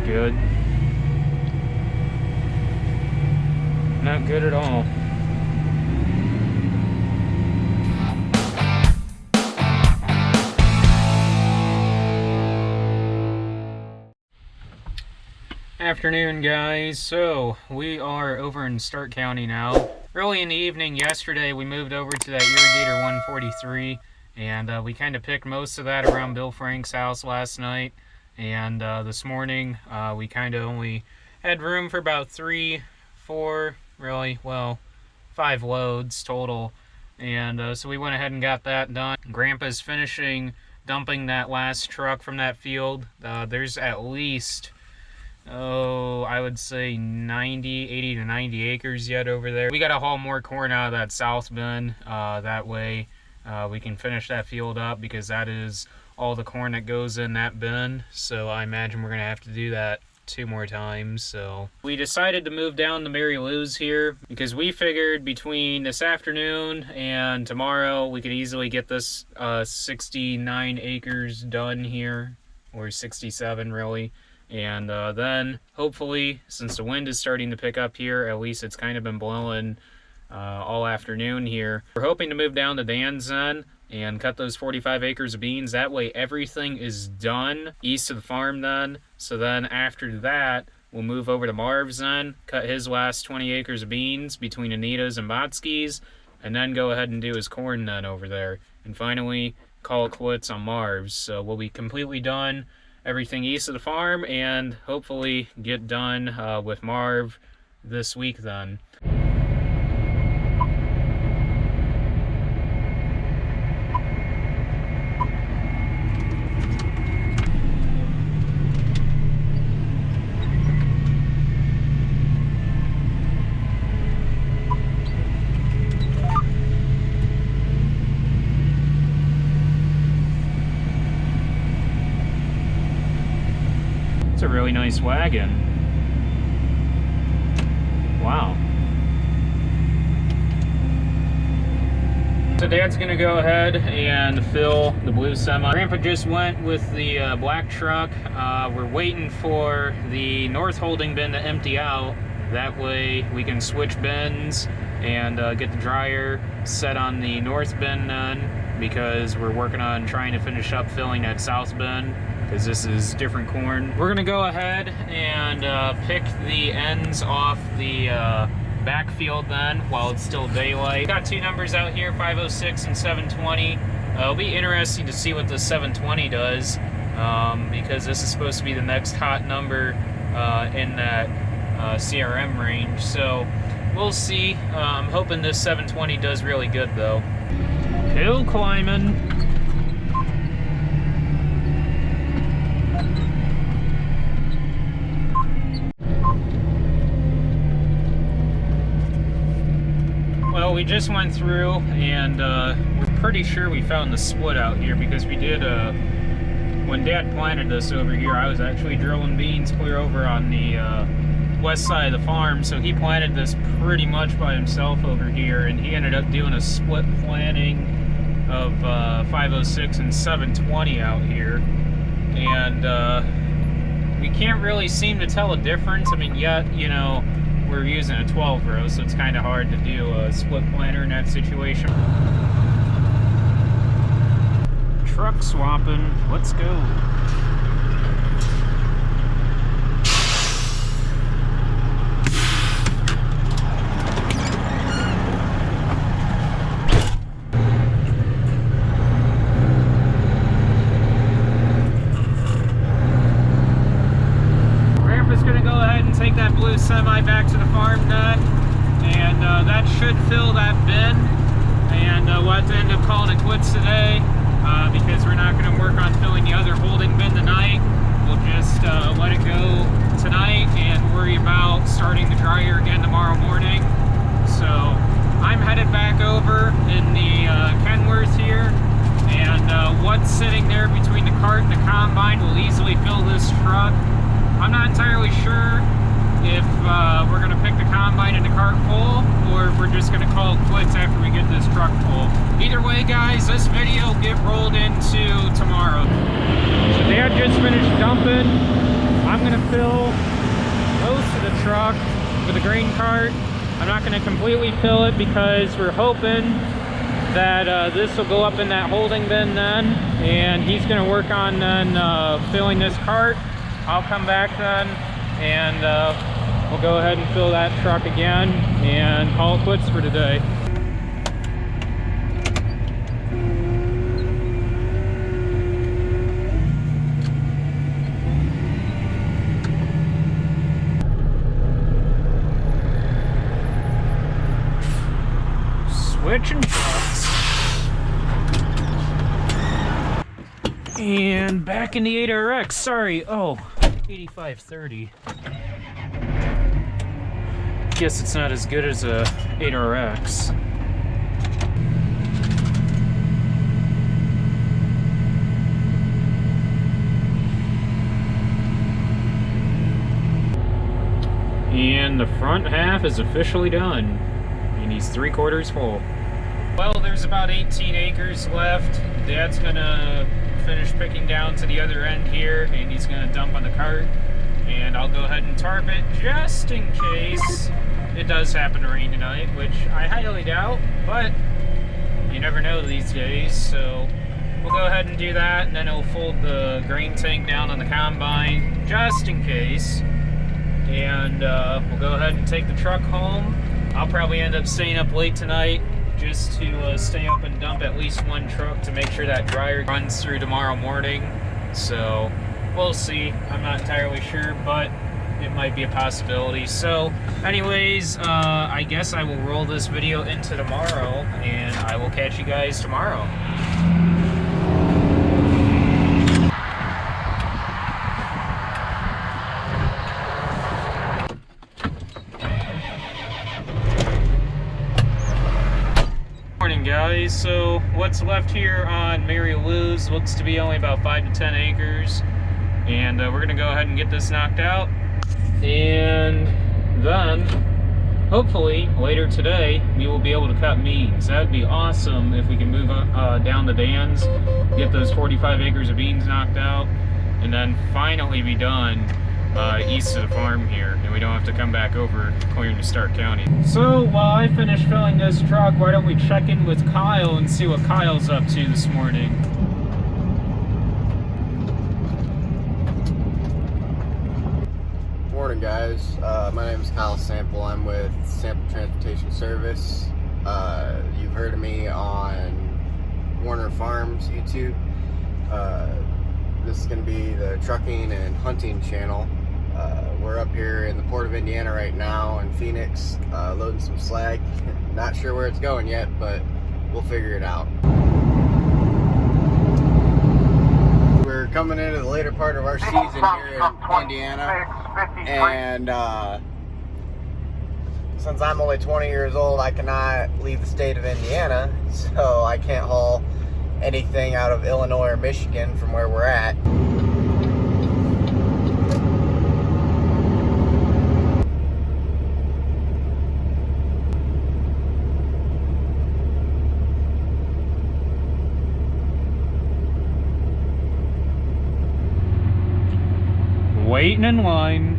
not good. Not good at all. Afternoon, guys. So we are over in Starke County now. Early in the evening yesterday we moved over to that irrigator 143, and we kind of picked most of that around Bill Frank's house last night, and this morning we kind of only had room for about 3, 4, really, well, 5 loads total, and so we went ahead and got that done. Grandpa's finishing dumping that last truck from that field. There's at least, I would say 80 to 90 acres yet over there. We got to haul more corn out of that south bin. That way we can finish that field up, because that is all the corn that goes in that bin. So I imagine we're going to have to do that 2 more times. So we decided to move down to Mary Lou's here, because we figured between this afternoon and tomorrow we could easily get this 69 acres done here, or 67 really. And then hopefully, since the wind is starting to pick up here, at least it's kind of been blowing all afternoon here, we're hoping to move down to Dan's then and cut those 45 acres of beans. That way everything is done east of the farm then. So then after that, we'll move over to Marv's then, cut his last 20 acres of beans between Anita's and Botsky's, and then go ahead and do his corn then over there. And finally, call it quits on Marv's. So we'll be completely done everything east of the farm, and hopefully get done with Marv this week then. It's a really nice wagon. Wow. So Dad's gonna go ahead and fill the blue semi. Grandpa just went with the black truck. We're waiting for the north holding bin to empty out. That way we can switch bins and get the dryer set on the north bin then, because we're working on trying to finish up filling that south bin, because this is different corn. We're gonna go ahead and pick the ends off the backfield then while it's still daylight. Got 2 numbers out here, 506 and 720. It'll be interesting to see what the 720 does, because this is supposed to be the next hot number in that CRM range. So we'll see. I'm hoping this 720 does really good though. Hill climbing. Well, we just went through, and we're pretty sure we found the split out here, because we did, when Dad planted this over here, I was actually drilling beans clear over on the west side of the farm, so he planted this pretty much by himself over here, and he ended up doing a split planting of 506 and 720 out here, and we can't really seem to tell a difference. I mean, yet, you know, we're using a 12 row, so it's kind of hard to do a split planter in that situation. Truck swapping, let's go. Take that blue semi back to the farm then, and that should fill that bin, and we'll have to end up calling it quits today, because we're not going to work on filling the other holding bin tonight. We'll just let it go tonight and worry about starting the dryer again tomorrow morning. So I'm headed back over in the Kenworth here, and what's sitting there between the cart and the combine will easily fill this truck. I'm not entirely sure if we're going to pick the combine and the cart full, or if we're just going to call it quits after we get this truck full. Either way, guys, this video will get rolled into tomorrow. So Dad just finished dumping. I'm gonna fill most of the truck with a grain cart. I'm not gonna completely fill it because we're hoping that this will go up in that holding bin then, and he's gonna work on then filling this cart. I'll come back then and we'll go ahead and fill that truck again and call it quits for today. Switching trucks. And back in the 8RX, sorry. Oh, 8530. Guess it's not as good as a 8RX. And the front half is officially done. And he's 3/4 full. Well, there's about 18 acres left. Dad's gonna finish picking down to the other end here, and he's gonna dump on the cart. And I'll go ahead and tarp it just in case it does happen to rain tonight, which I highly doubt, but you never know these days. So we'll go ahead and do that, and then we'll fold the grain tank down on the combine just in case. And we'll go ahead and take the truck home. I'll probably end up staying up late tonight just to stay up and dump at least one truck to make sure that dryer runs through tomorrow morning. So we'll see. I'm not entirely sure, but it might be a possibility. So anyways, I guess I will roll this video into tomorrow, and I will catch you guys tomorrow. Morning guys, so what's left here on Mary Lou's looks to be only about 5 to 10 acres, and we're gonna go ahead and get this knocked out, and then hopefully later today we will be able to cut beans. That'd be awesome if we can move down to Dan's, get those 45 acres of beans knocked out, and then finally be done east of the farm here, and we don't have to come back over clear into Starke County. So while I finish filling this truck, why don't we check in with Kyle and see what Kyle's up to this morning. Morning guys, my name is Kyle Sample. I'm with Sample Transportation Service. You've heard of me on Werner Farms YouTube. This is going to be the trucking and hunting channel. We're up here in the port of Indiana right now in Phoenix, loading some slag. Not sure where it's going yet, but we'll figure it out. We're coming into the later part of our season here in Indiana, and since I'm only 20 years old, I cannot leave the state of Indiana, so I can't haul anything out of Illinois or Michigan from where we're at. Waiting in line.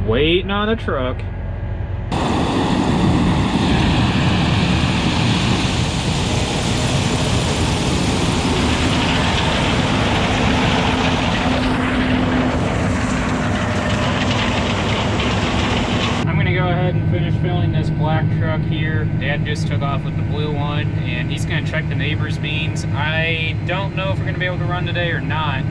Waiting on a truck. I'm gonna go ahead and finish filling this black truck here. Dad just took off with the blue one, and he's gonna check the neighbor's beans. I don't know if we're gonna be able to run today or not.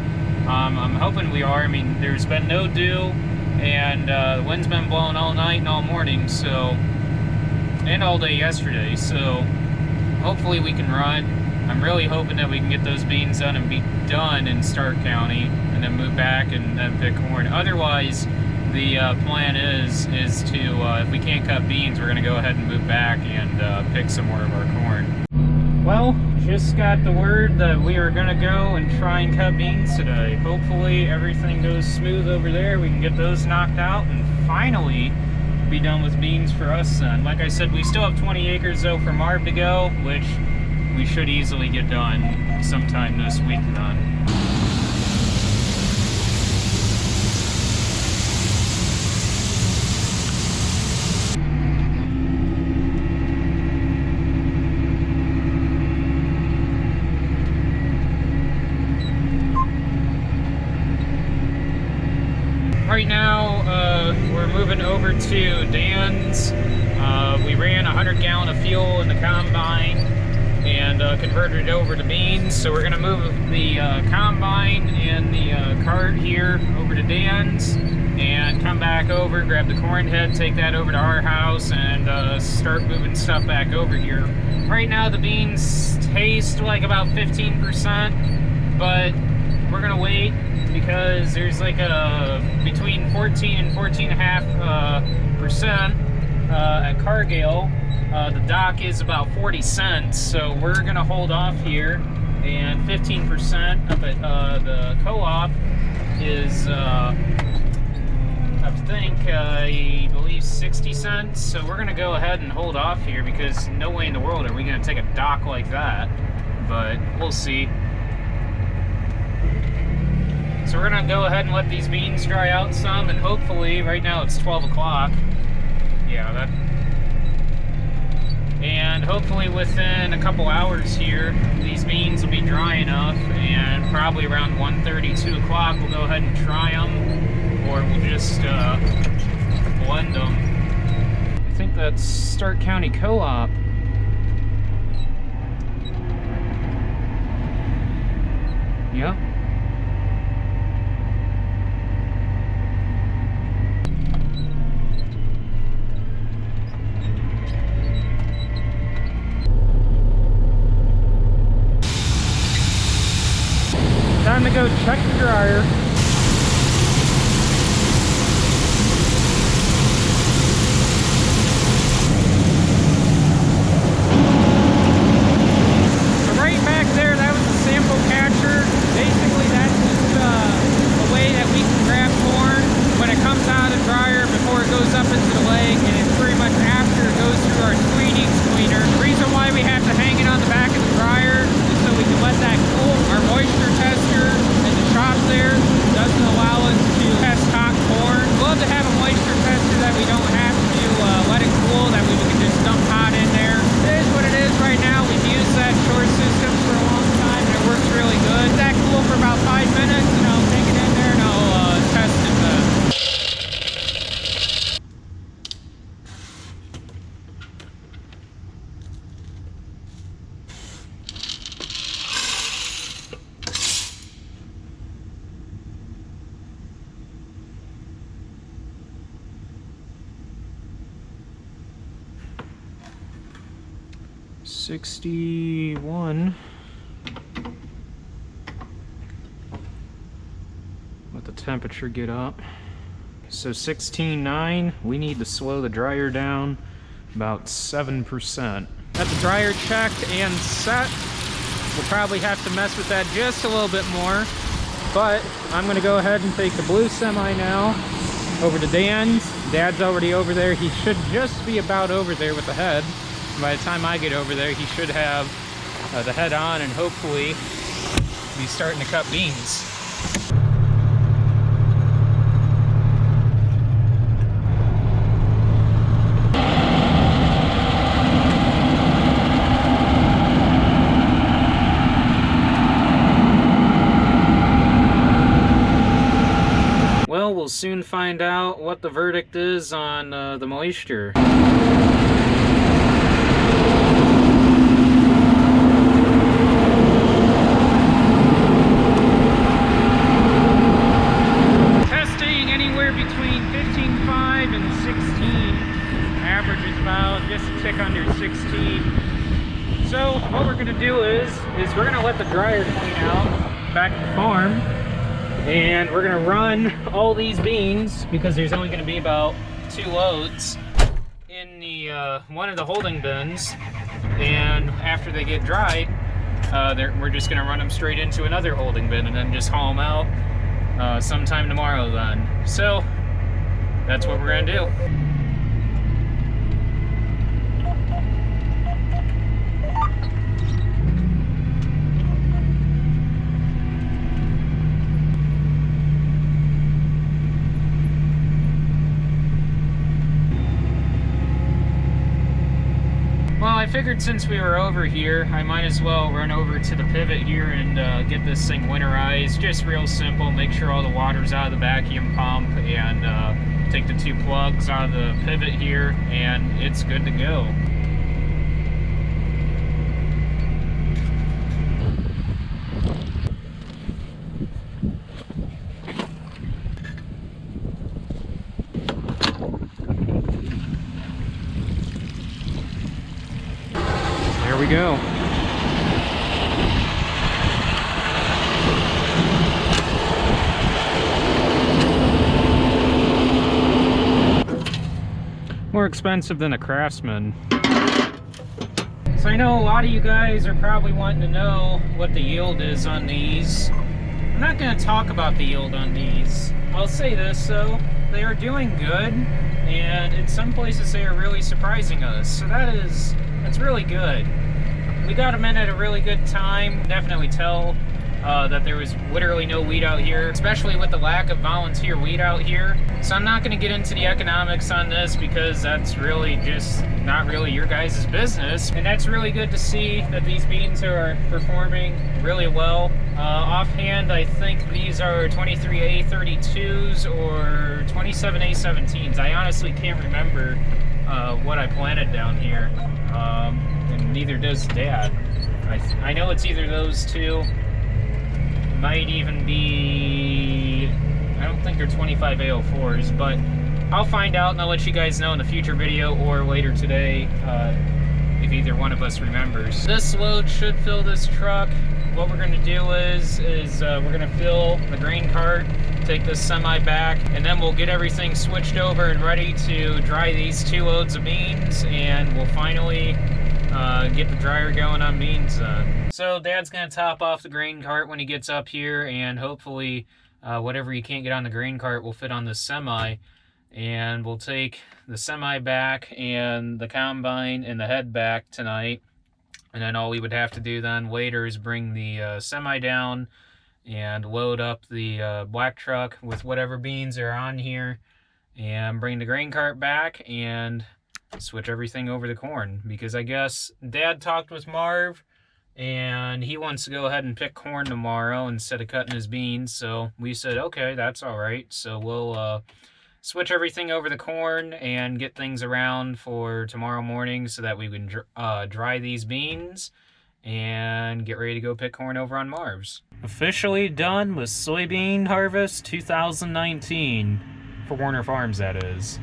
I'm hoping we are. I mean, there's been no dew, and the wind's been blowing all night and all morning, so, and all day yesterday, so hopefully we can run. I'm really hoping that we can get those beans done and be done in Starke County, and then move back and then pick corn. Otherwise, the plan is to, if we can't cut beans, we're going to go ahead and move back and pick some more of our corn. Well, just got the word that we are going to go and try and cut beans today. Hopefully everything goes smooth over there. We can get those knocked out and finally be done with beans for us then. Like I said, we still have 20 acres though for Marv to go, which we should easily get done sometime this week then. Right now, we're moving over to Dan's. We ran 100 gallon of fuel in the combine and converted it over to beans. So we're gonna move the combine and the cart here over to Dan's and come back over, grab the corn head, take that over to our house, and start moving stuff back over here. Right now the beans taste like about 15%, but we're gonna wait because there's like a between 14 and 14.5% at Cargill. The dock is about 40 cents, so we're gonna hold off here. And 15% up at the co-op is I believe 60 cents. So we're gonna go ahead and hold off here because no way in the world are we gonna take a dock like that, but we'll see. So we're gonna go ahead and let these beans dry out some, and hopefully, right now it's 12 o'clock. Yeah, and hopefully within a couple hours here, these beans will be dry enough, and probably around 1:30, 2 o'clock, we'll go ahead and try them, or we'll just blend them. I think that's Starke County Co-op. Yep. Time to go check the dryer. So right back there, that was the sample catcher. Basically, that's just a way that we can grab corn when it comes out of the dryer before it goes up into the leg, and it's pretty much after it goes through our screening cleaner. The reason why we have to hang it on the back of the dryer is so we can let that cool. Our moisture tester in the shop there doesn't allow us to test hot corn. We'll have to have a moisture tester that we don't have to let it cool, that we can just dump hot in there. It is what it is right now. We've used that short system for a long time and it works really good. Let that cool for about 5 minutes and I'll take it in there and I'll test it then. $61. Let the temperature get up. So 16.9. We need to slow the dryer down about 7%. Got the dryer checked and set. We'll probably have to mess with that just a little bit more, but I'm gonna go ahead and take the blue semi now over to Dan's. Dad's already over there. He should just be about over there with the head. By the time I get over there, he should have the head on and hopefully be starting to cut beans. Well, we'll soon find out what the verdict is on the moisture. So we're gonna let the dryer clean out back at the farm, and we're gonna run all these beans, because there's only gonna be about 2 loads in the one of the holding bins, and after they get dried, we're just gonna run them straight into another holding bin and then just haul them out sometime tomorrow then. So that's what we're gonna do. Well, I figured since we were over here, I might as well run over to the pivot here and get this thing winterized. Just real simple, make sure all the water's out of the vacuum pump, and take the 2 plugs out of the pivot here, and it's good to go. There we go. More expensive than a Craftsman. So I know a lot of you guys are probably wanting to know what the yield is on these. I'm not going to talk about the yield on these. I'll say this though, they are doing good, and in some places they are really surprising us. So that's really good. We got them in at a really good time. Definitely tell that there was literally no weed out here, especially with the lack of volunteer weed out here. So I'm not going to get into the economics on this, because that's really just not really your guys' business. And that's really good to see that these beans are performing really well. Offhand, I think these are 23A32s or 27A17s. I honestly can't remember what I planted down here. And neither does Dad. I know it's either those two. Might even be, I don't think they're 25A04s, but I'll find out and I'll let you guys know in a future video or later today if either one of us remembers. This load should fill this truck. What we're gonna do is we're gonna fill the grain cart, take this semi back, and then we'll get everything switched over and ready to dry these 2 loads of beans, and we'll finally get the dryer going on beans. So Dad's gonna top off the grain cart when he gets up here, and hopefully whatever you can't get on the grain cart will fit on this semi, and we'll take the semi back and the combine and the head back tonight, and then all we would have to do then later is bring the semi down and load up the black truck with whatever beans are on here, and bring the grain cart back and switch everything over to corn, because I guess Dad talked with Marv and he wants to go ahead and pick corn tomorrow instead of cutting his beans. So we said, okay, that's all right. So we'll switch everything over to corn and get things around for tomorrow morning so that we can dry these beans and get ready to go pick corn over on Marv's. Officially done with soybean harvest 2019 for Werner Farms, that is.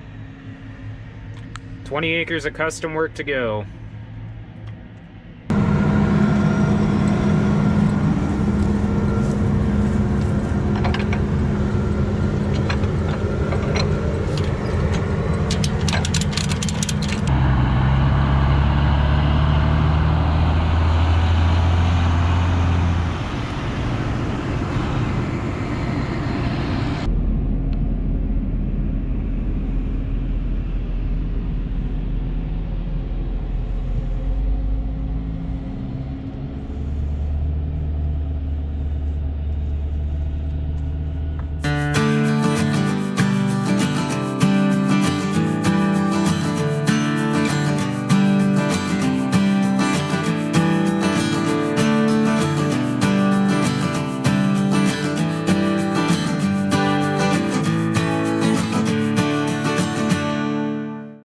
20 acres of custom work to go.